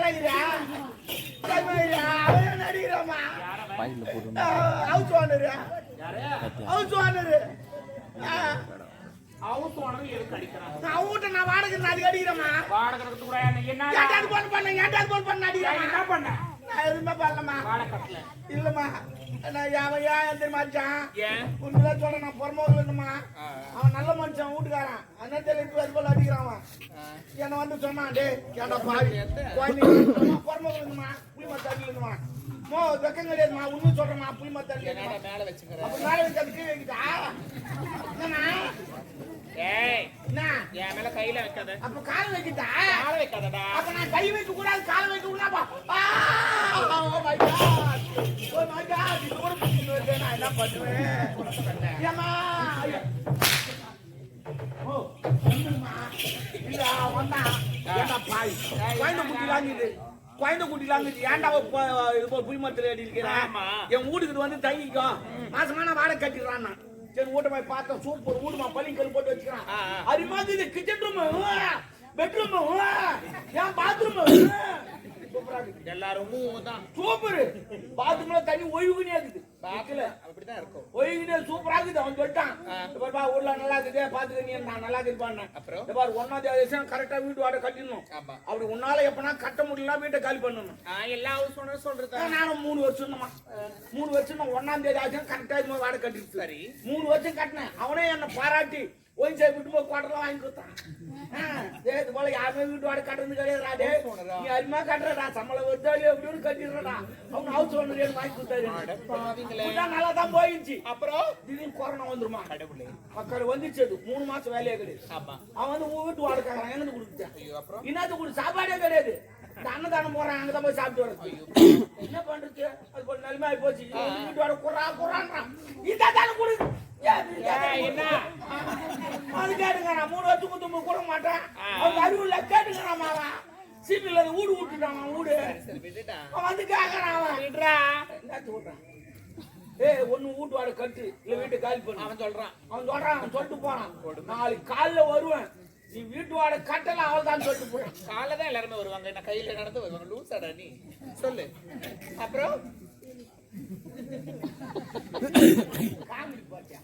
கிடக்குறா அவன் நடிக்கிறாமா house owner house owner house owner எதுக்கு அடிக்கிறான்? அவங்கிட்ட நான் வாடகை அதுக்கு அடிக்கிறேம்மா. வாடகை கூட என்ன ஏட்டாவது போன் பண்ண ஏட்டாவது போன் பண்ண அடிக்கிறேன். என்ன பண்ண? நான் எதுவுமே பண்ணலம்மா. வாடகை கட்டல இல்லம்மா. நான் ஏன் தெரியுமா அடிச்சான்? ஏன் உண்மையில சொல்றேன், நான் பொறமோகல் இல்லம்மா. அவன் நல்ல மனுஷன் வீட்டுக்காரன். அந்த தெளிப்பு அது போல அடிக்கிறான் அவன். என்ன வந்து சொன்னான், டே ஏண்டா பாவி பொறமோகல் இல்லம்மா, புளி மத்த அடிக்கலம்மா. வெக்கம் கிடையாதுமா, உண்மையும் சொல்றேம்மா, புளி மத்த அடிக்கல மேல வச்சுக்கிறேன். அப்ப மேல வச்சு அது கீழே வைக்கிட்டா என்னம்மா? ஏய் என்ன என் மேல கையில வைக்காத. அப்ப கால வைக்கிட்டா கால வைக்காதடா. அப்ப நான் கை வைக்க கூடாது, கால வைக்க கூடாது. Oh my God, oh my God, இது கூட புரியுது. நான் என்ன பண்ணுவேன்? ஏமா ஓ வந்துமா இல்ல வந்தா ஏண்டா பாய் குழந்தை குட்டிலாங்குது, குழந்தை குட்டிலாங்குது. ஏன்டா இது போய் புளிமரத்துல அடி இருக்கிறேன். என் வீட்டுக்கு வந்து தங்கிக்கோ, மாசமான வாடகை கட்டிடுறான். சரி வீட்டை போய் பார்த்தோம், சூப்பர் வீடுமா, பள்ளிக்கல் போட்டு வச்சுக்கிறான். அது மாதிரி இது கிச்சன் ரூம், பெட்ரூம், ஏன் பாத்ரூம் சூப்பரா இருக்கு. எல்லாரும் தான் சூப்பர். பாத்ரூம்ல தண்ணி ஒய்வுனே இருக்குது. பாக்கல அப்படிதான் இருக்கும். ஒய்வுனே சூப்பரா இருக்குது. அவன் சொல்லிட்டான், பா ஊர்ல நல்லா இருக்குது, பாத்துக்க நீ நான் நல்லா இருக்குப்பான்னு. அப்புறம் பாரு 1ஆம் தேதி கரெக்டா வீட்டு வாடகை கட்டிடணும். அப்படி உன்னால எப்பனா கட்ட முடியல வீட்டை காலி பண்ணணும். எல்லா ஹவுஸ் ஓனர் சொல்றது. நானும் 3 வருஷம் 3 வருஷம் 1ஆம் தேதி ஆச்சு கரெக்டா இது வாடகை கட்டிட்டு. சரி 3 வருஷம் கட்டினேன். அவனே என்ன பாராட்டி ஒயின் சைடு விட்டு போய் குவாட்டர்லாம் வாங்கி கொடுத்தான். இது போல யாருமே வீட்டு வாடகை கட்டுறது கிடையாது. நீ அருமையா கட்டுறடா, சம்பளம் வருதோ எப்படின்னு கட்டிடுறா. அவங்க ஹவுஸ் ஓனர் வாங்கி கொடுத்தாரு. நல்லா தான் போயிடுச்சு. அப்புறம் திடீர்னு கொரோனா வந்துருமா, மக்கள் வந்துச்சு. அது 3 மாசம் வேலையே கிடையாது. அவன் வந்து வீட்டு வாடகை எங்க கொடுத்துட்டான். இன்னது கூட சாப்பாடே கிடையாது. அன்னதானம் போறான், அங்கதான் போய் சாப்பிட்டு வர்றது. என்ன பண்றது? அது போல நிலைமை ஆகி போச்சு. வீட்டு வாடகை குறான் இதான் கொடு. என்ன அது கேட்டுங்க, நான் 3 வருஷத்துக்கு கூட மாட்டேன். அவங்க அறிவுல கேட்டுக்கிறான். அவன் சீட்டுல வீடு விட்டுட்டான். வீடு அவன் வந்து கேட்கறான். அவன் விடுறான். ஒண்ணு வீட்டு வாடகை கட்டு, இல்ல வீட்டை காலி பண்ணு. அவன் சொல்லிட்டு போறான், நாளைக்கு காலைல வருவேன், நீ வீட்டு வாடகை கட்டல அவள் தான் சொல்லிட்டு போறான். காலைல தான் எல்லாருமே வருவாங்க, என்ன கையில நடந்து வருவாங்க. லூசாடா நீ சொல்லு. அப்புறம் காமெடி போறியா?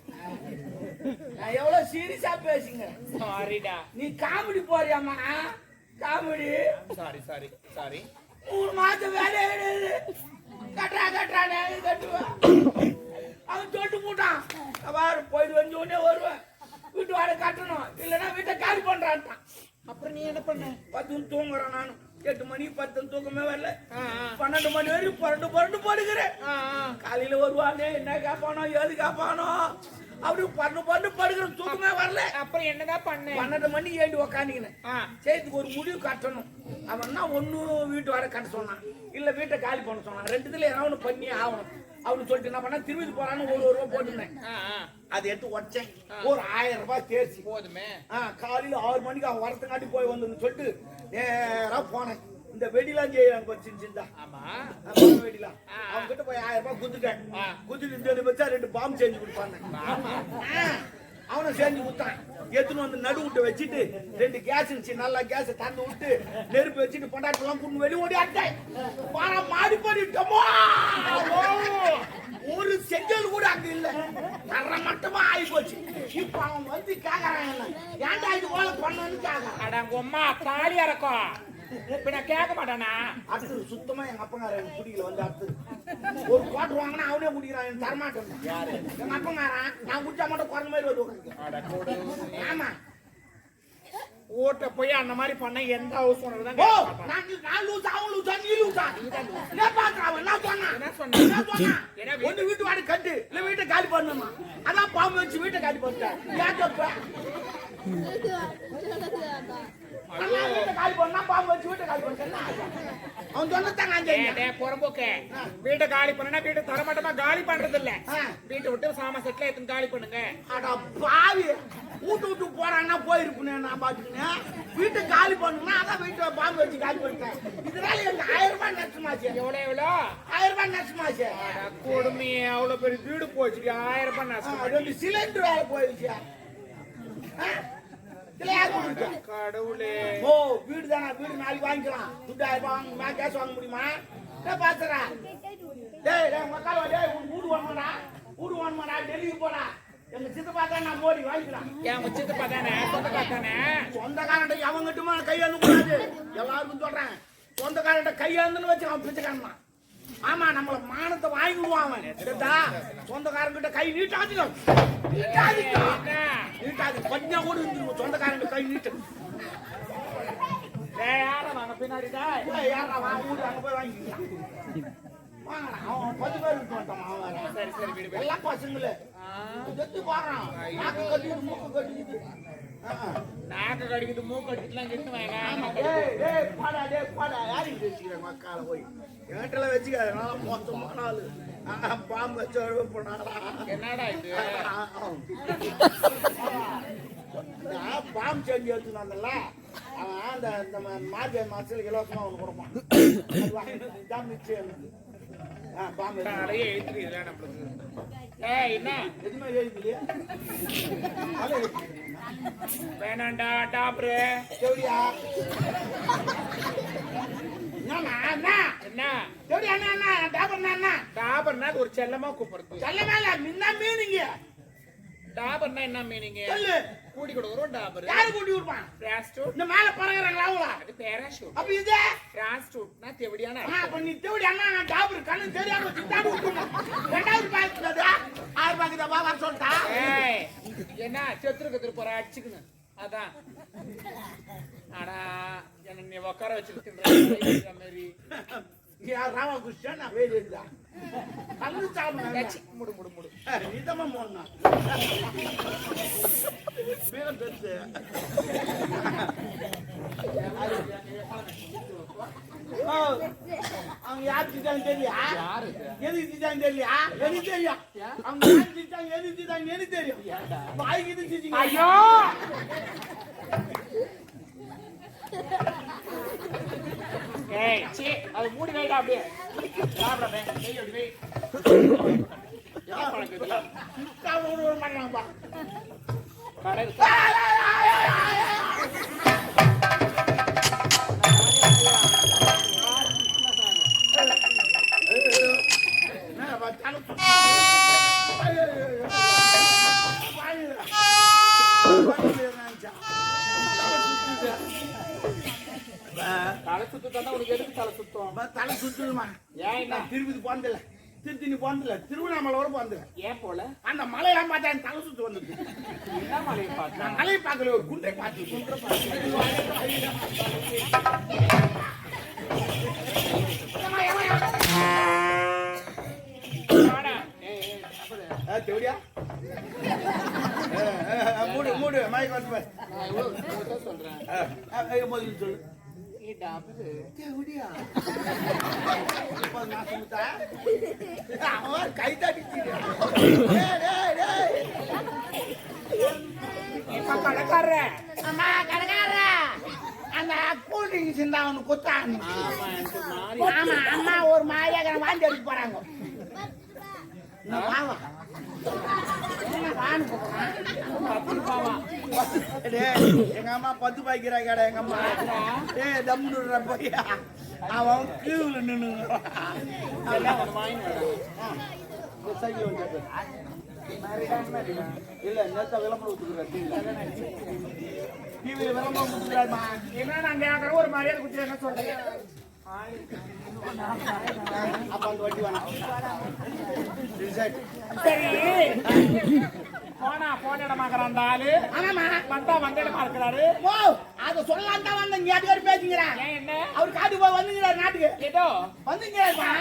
நான் எவ்வளவு சீரியஸா பேசுங்க. சாரிடா, நீ காமெடி போறியாமா? காமெடி. சாரி 3 மாசம் வேலையே கிடையாது. கட்டுறானே கட்டுவேன். அவன் தொட்டு போட்டான். போயிட்டு வந்து உடனே வருவேன், வீட்டு வாடகை கட்டணும், இல்லைன்னா வீட்டை காலி பண்றான்ட்டான். அப்புறம் நீ என்ன பண்ண? 10 தூங்குறேன். நானும் 8 மணி 10 தூக்கமே வரல. 12 மணி வரைக்கும் புரண்டு படுக்கிறேன். காலையில வருவானே, என்ன கேப்பானோ ஏது கேப்பானோ, அப்படி பண்டு படுக்கிறேன், தூக்கமே வரல. அப்புறம் என்னதான் பண்ண? 12 மணிக்கு ஏண்டி உக்காந்துக்கினேன். சேர்த்துக்கு ஒரு முடிவு கட்டணும். அவன்னா ஒண்ணு வீட்டு வாடகை கட்ட சொன்னான், இல்ல வீட்டை காலி பண்ண சொன்னான். 2த்துல ஏதாவது பண்ணி ஆகணும் அப்படின்னு சொல்லிட்டு என்ன பண்ண, திரும்பி போறான்னு 1 ரூபா போட்டுனேன். அதை எடுத்து உடச்சேன். ஒரு 1000 ரூபாய் தேர்ச்சி போதுமே. காலையில 6 மணிக்கு அவன் வரத்துக்காட்டி போய் வந்து சொல்லிட்டு நேரா போனேன். இந்த வெடிலாம் செய்யறாங்க சின்ன வெடிலாம், அவங்க கிட்ட போய் 1000 ரூபாய் குத்துட்டேன். குத்துட்டு வச்சா 2 பாம்பு செஞ்சு கொடுப்பாங்க. அவனை செஞ்சு கொடுத்தான். எடுத்துன்னு வந்து நடு விட்டு வச்சுட்டு 2 கேஸ் இருந்துச்சு, நல்லா கேஸ் தந்து விட்டு நெருப்பு வச்சுட்டு பொண்டாட்டெல்லாம் கூட்டு வெளியே ஓடி ஆட்டேன். மாடி பண்ணிட்டோமோ, ஒரு செஞ்சல் கூட அங்க இல்ல, தர மட்டுமா ஆகி போச்சு. இப்ப அவன் வந்து கேக்குறான், ஏன்டா இது போல பண்ணு கேக்குறான். அம்மா தாலி இறக்கும். இப்ப நான் கேட்க மாட்டானா? அடுத்தது சுத்தமா எங்க அப்பங்காரன் குடிக்கல வந்து அடுத்தது ஒரு குவாட்டர் வாங்கினா அவனே குடிக்கிறான். எனக்கு தரமாட்டேன். யாரு? எங்க அப்பங்காரன். நான் குடிச்சா மட்டும் குறைஞ்ச மாதிரி வருவாங்க. ஆமா, ஓட்ட போய் அந்த மாதிரி பண்ண எந்த ஹவுஸ் ஓனர் தான். நான் லூசா, அவன் லூசா, நீ லூசா? என்ன பாக்குறான்? என்ன சொன்னா? ஒண்ணு வீட்டு வாடகை கட்டு, இல்ல வீட்டை காலி பண்ணணுமா? அதான் பாம்பு வச்சு வீட்டை காலி பண்ணிட்டேன். ஏன் தப்ப? வீட்டை காலி பண்ணா பாம்பு வச்சு வீட்டை காலி பண்ணிட்டேன். அவன் சொன்னதான் புறம்போக்க. வீட்டை காலி பண்ணா வீட்டை தரமாட்டமா காலி பண்றது இல்ல. வீட்டை விட்டு சாமா செட்ல எடுத்து காலி பண்ணுங்க. அட பாவி, வீட்டு போறான்னா போயிருப்பேன். நான் பாத்துக்கினேன், வீட்டை காலி பண்ணுனா அதான் வீட்டை பாம்பு வச்சு காலி பண்ணிட்டேன். இதனால எனக்கு 1000 ரூபாய் நஷ்டமாச்சு. எவ்வளோ? 1000 ரூபாய் நஷ்டமாச்சு. கொடுமையே, அவ்வளவு பெரிய வீடு போச்சு. 1000 ரூபாய் நஷ்டம். 2 சிலிண்டர் வேலை போயிடுச்சு. இதுல யார் கொடுத்தா? கடவுளே. ஓ வீடு தானா? வீடு நாளைக்கு வாங்கிக்கலாம். துட்டு 1000 வாங்க கேஸ் வாங்க முடியுமா? என்ன பாத்துறா? டேய் டேய் மக்கள் டேய் வீடு வாங்கடா. வீடு வாங்கடா டெல்லிக்கு போடா. எங்க சித்தப்பா தான் நான் மோடி வாங்கிக்கலாம். என் சித்தப்பா தானே சொந்தக்கார தானே. சொந்தக்காரன்ட்ட அவங்ககிட்டமா கையாந்து கூடாது. எல்லாருக்கும் சொல்றேன். சொந்தக்காரன்ட்ட கையாந்துன்னு வச்சு அவன் பிச்சைக்காரன். ஆமா நம்மள மானத்தை வாங்கிடுவான் அவன். சரிதா? சொந்தக்காரங்கிட்ட கை நீட்டாதீங்க. நீட்டாதீங்க. நீட்டாதீங்க. கொஞ்ச கூட இருந்துரும் சொந்தக்காரங்க கை நீட்டு. டேய் யாரா வாங்க பின்னாடி டேய். டேய் யாரா வா ஊரு அங்க போய் வாங்கிக்கலாம். வாங்கடா. அவன் 10 பேர் இருக்க மாட்டான் அவன். சரி சரி விடு விடு. எல்லாம் பசங்களே. செத்து போறான். நாக்கு கட்டிட்டு மூக்கு கட்டிட்டு. நாக்கு கடிக்குது மூக்கு கடிக்குதுலாம் கிட்டு வாங்க. ஆமா டேய் டேய் பாடா யாருக்கு பேசிக்கிற மக்கால போய். ஏட்டல வெச்சிக்காத நான் மொத்தமான ஆளு. பாம்பு வச்சவரு போனாடா. என்னடா இது? நான் பாம்பு செஞ்சு வச்சுனான்ல. அவன் அந்த மார்கழி மாசத்துல இலவசமா ஒன்று கொடுப்பான். இதான் மிச்சம் எனக்கு. பாம்பு நிறைய எழுத்துறீங்களா நம்மளுக்கு? ஏய் என்ன எதுவுமே எழுதிலையே. வேணாண்டா டாப்ரு. எப்படியா என்ன என்ன எப்படியா என்ன டாபர்னா டாபர்னா ஒரு செல்லமா கூப்பிடுறது. சொல்ல மேல முன்ன மீனிங்க டாபர்னா என்ன மீனிங்? சொல்லு. கூடி கொடுக்குறோம் டாபர். யாரு கூட்டி விடுப்பான்? பிராஸ்டூட். இந்த மேல பறகுறாங்களா அவங்களா? அது பேராஷூட். அப்ப இது பிராஸ்டூட்னா தேவடியான அப்ப நீ தேவடி அண்ணா நான் டாபர் கண்ணு தெரியாம திட்டாடு விட்டுணும். ரெண்டாவது பாக்குறது 6 பாக்குதா வர சொல்லிட்டா. ஏய் என்ன செத்துருக்கு திருப்பற அடிச்சுக்கணும். அதான் ஆனா என்ன நீ உட்கார வச்சுக்கிட்டு மாதிரி யார் ராமகிருஷ்ணன் நான் வேலை இருந்தா கண்ணு சாப்பிடு. முடு முடு முடு நீதமா போனா பேரம் பெருசு. அவங்க யாருக்கு தெரியா? எதுக்கு தெரியலையா? எனக்கு தெரியும். அவங்க எதுக்கு எனக்கு தெரியும். வாய்க்கு ஐயோ ஏய் சீ அது மூடி வைடா அப்படியே சாப்பிடவே ஏய் அப்படி வை. என்ன பழக்கம் இதெல்லாம்? ஒரு பண்ணலாம்பா. கடை தலை சுத்தம் உனக்கு எதுக்கு தலை சுத்தம்? தலை சுத்துமா? ஏன் என்ன திருப்பதி போனதில்ல, திருத்தணி போனதில்ல, திருவண்ணாமலை வர போனதில்ல. ஏன் போல? அந்த மலையெல்லாம் பார்த்தா எனக்கு தலை சுத்து வந்தது. என்ன மலையை பார்த்தா? நான் மலையை பார்க்கல, ஒரு குன்றை பார்த்து தேவடியா மூடு மூடு மயக்க வந்து சொல்றேன் முதல்ல சொல்லு. கை தட்டி கடைக்கார அம்மா கடைக்கார அந்த கூல் ட்ரிங்க்ஸ் இருந்தா அவனு குத்தான். ஆமா அம்மா ஒரு மாதிரியாக வாங்கி எடுத்து போறாங்க. எங்க அம்மா 10 பாய்க்கிறாங்க. எங்க அம்மா தம்முடுற பையா அவன் கீழ நின்று இல்ல நேத்த விளம்பரம் கொடுத்துருக்க டிவியில விளம்பரம் கொடுத்துருக்காருமா. என்ன நாங்க ஒரு மரியாதை குத்தி என்ன சொல்றீங்க? அப்ப அந்த வண்டி வேணாம். சரி போனா போன இடமாக்குற அந்த ஆளு ஆமாமா வந்தா வந்த இடமா இருக்கிறாரு. ஓ அத சொல்லலாம் தான் வந்த இங்க யாரு பேசுங்கிறான். ஏன் என்ன அவர் காட்டுக்கு போய் வந்துங்கிறார் நாட்டுக்கு ஏதோ வந்துங்கிறாருமா.